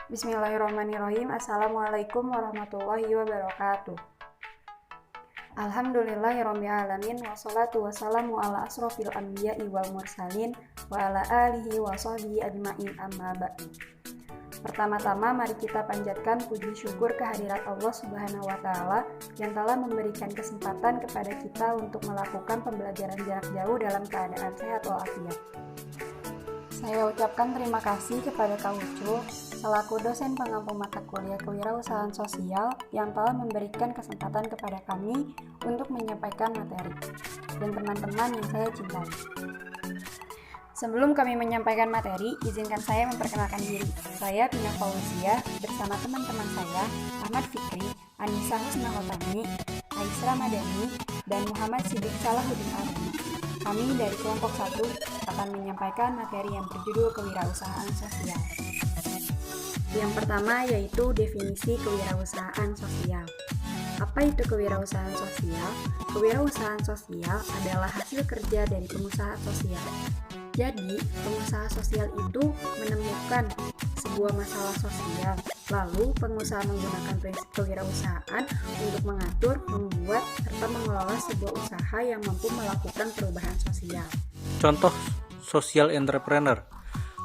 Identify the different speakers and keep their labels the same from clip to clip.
Speaker 1: Bismillahirrahmanirrahim. Assalamualaikum warahmatullahi wabarakatuh. Alhamdulillahirabbil alamin wassalatu wassalamu ala asrofil anbiya'i wal mursalin wa ala alihi wa sahbihi ajmain amma ba'du. Pertama-tama mari kita panjatkan puji syukur kehadirat Allah Subhanahu wa taala yang telah memberikan kesempatan kepada kita untuk melakukan pembelajaran jarak jauh dalam keadaan sehat walafiat. Saya ucapkan terima kasih kepada Kak Ucu selaku dosen pengampu mata kuliah Kewirausahaan Sosial yang telah memberikan kesempatan kepada kami untuk menyampaikan materi dan teman-teman yang saya cintai. Sebelum kami menyampaikan materi, izinkan saya memperkenalkan diri. Saya Pina Fauzia bersama teman-teman saya Ahmad Fikri, Anissa Husnahotami, Aisra Madani, dan Muhammad Siddiq Salahuddin Aruni. Kami dari kelompok 1 akan menyampaikan materi yang berjudul Kewirausahaan Sosial. Yang pertama yaitu definisi kewirausahaan sosial. Apa itu kewirausahaan sosial? Kewirausahaan sosial adalah hasil kerja dari pengusaha sosial. Jadi, pengusaha sosial itu menemukan sebuah masalah sosial, lalu pengusaha menggunakan prinsip kewirausahaan untuk mengatur, membuat, serta mengelola sebuah usaha yang mampu melakukan perubahan sosial.
Speaker 2: Contoh social entrepreneur,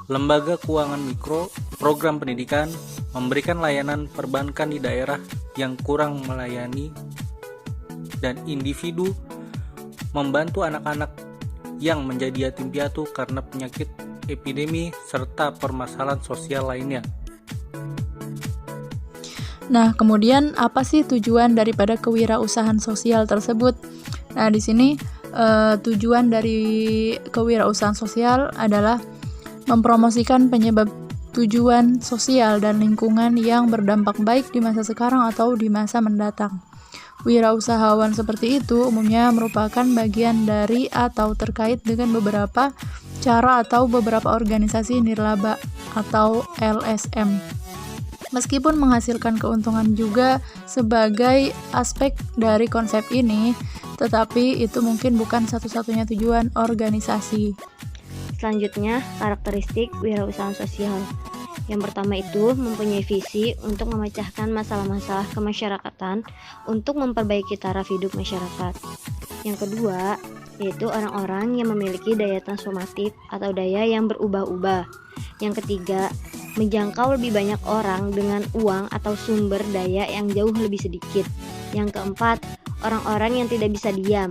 Speaker 2: lembaga keuangan mikro, program pendidikan, memberikan layanan perbankan di daerah yang kurang melayani, dan individu membantu anak-anak yang menjadi yatim piatu karena penyakit, epidemi, serta permasalahan sosial lainnya.
Speaker 3: Nah, kemudian apa sih tujuan daripada kewirausahaan sosial tersebut? Nah, di sini tujuan dari kewirausahaan sosial adalah mempromosikan penyebab tujuan sosial dan lingkungan yang berdampak baik di masa sekarang atau di masa mendatang. Wirausahawan seperti itu umumnya merupakan bagian dari atau terkait dengan beberapa cara atau beberapa organisasi nirlaba atau LSM. Meskipun menghasilkan keuntungan juga sebagai aspek dari konsep ini, tetapi itu mungkin bukan satu-satunya tujuan organisasi.
Speaker 4: Selanjutnya, karakteristik wirausahaan sosial. Yang pertama itu mempunyai visi untuk memecahkan masalah-masalah kemasyarakatan untuk memperbaiki taraf hidup masyarakat. Yang kedua, yaitu orang-orang yang memiliki daya transformatif atau daya yang berubah-ubah. Yang ketiga, menjangkau lebih banyak orang dengan uang atau sumber daya yang jauh lebih sedikit. Yang keempat, orang-orang yang tidak bisa diam.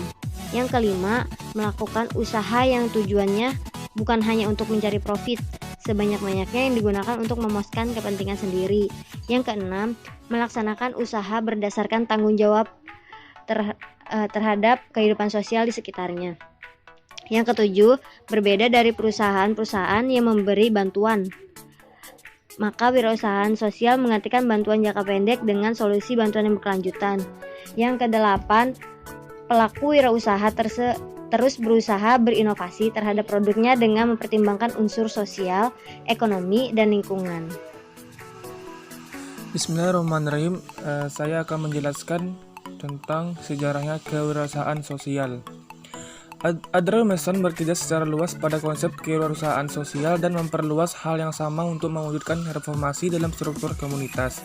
Speaker 4: Yang kelima, melakukan usaha yang tujuannya bukan hanya untuk mencari profit, sebanyak-banyaknya yang digunakan untuk memuaskan kepentingan sendiri. Yang keenam, melaksanakan usaha berdasarkan tanggung jawab terhadap kehidupan sosial di sekitarnya. Yang ketujuh, berbeda dari perusahaan-perusahaan yang memberi bantuan. Maka wirausahaan sosial menggantikan bantuan jangka pendek dengan solusi bantuan yang berkelanjutan. Yang kedelapan, pelaku wirausaha terus berusaha berinovasi terhadap produknya dengan mempertimbangkan unsur sosial, ekonomi, dan lingkungan.
Speaker 5: Bismillahirrahmanirrahim. Saya akan menjelaskan tentang sejarahnya kewirausahaan sosial. Adrian Mason bertindak secara luas pada konsep kewirausahaan sosial dan memperluas hal yang sama untuk mewujudkan reformasi dalam struktur komunitas.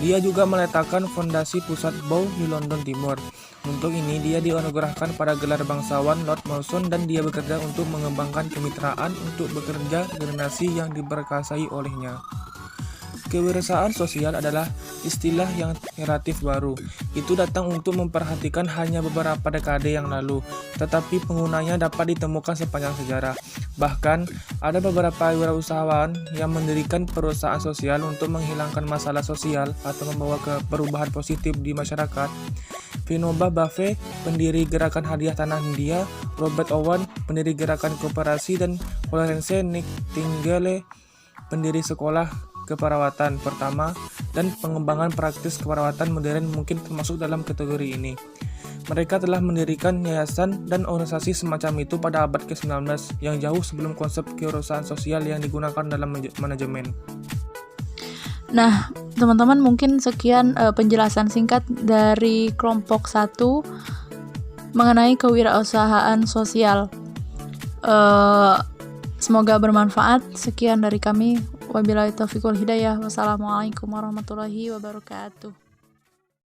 Speaker 5: Dia juga meletakkan fondasi pusat Bow di London Timur. Untuk ini, dia dianugerahkan pada gelar bangsawan Lord Mason dan dia bekerja untuk mengembangkan kemitraan untuk bekerja generasi yang diberkasai olehnya. Kewirausahaan sosial adalah istilah yang relatif baru. Itu datang untuk memperhatikan hanya beberapa dekade yang lalu, tetapi penggunanya dapat ditemukan sepanjang sejarah. Bahkan, ada beberapa wirausahawan yang mendirikan perusahaan sosial untuk menghilangkan masalah sosial atau membawa ke perubahan positif di masyarakat. Vinoba Bhave, pendiri gerakan hadiah tanah India, Robert Owen, pendiri gerakan koperasi, dan Florence Nightingale, pendiri sekolah keperawatan pertama, dan pengembangan praktis keperawatan modern mungkin termasuk dalam kategori ini. Mereka telah mendirikan yayasan dan organisasi semacam itu pada abad ke-19 yang jauh sebelum konsep kewirausahaan sosial yang digunakan dalam manajemen.
Speaker 3: Nah, teman-teman, mungkin sekian penjelasan singkat dari kelompok 1 mengenai kewirausahaan sosial. Semoga bermanfaat. Sekian dari kami. Wabillahi taufiq wal hidayah. Wassalamualaikum warahmatullahi wabarakatuh.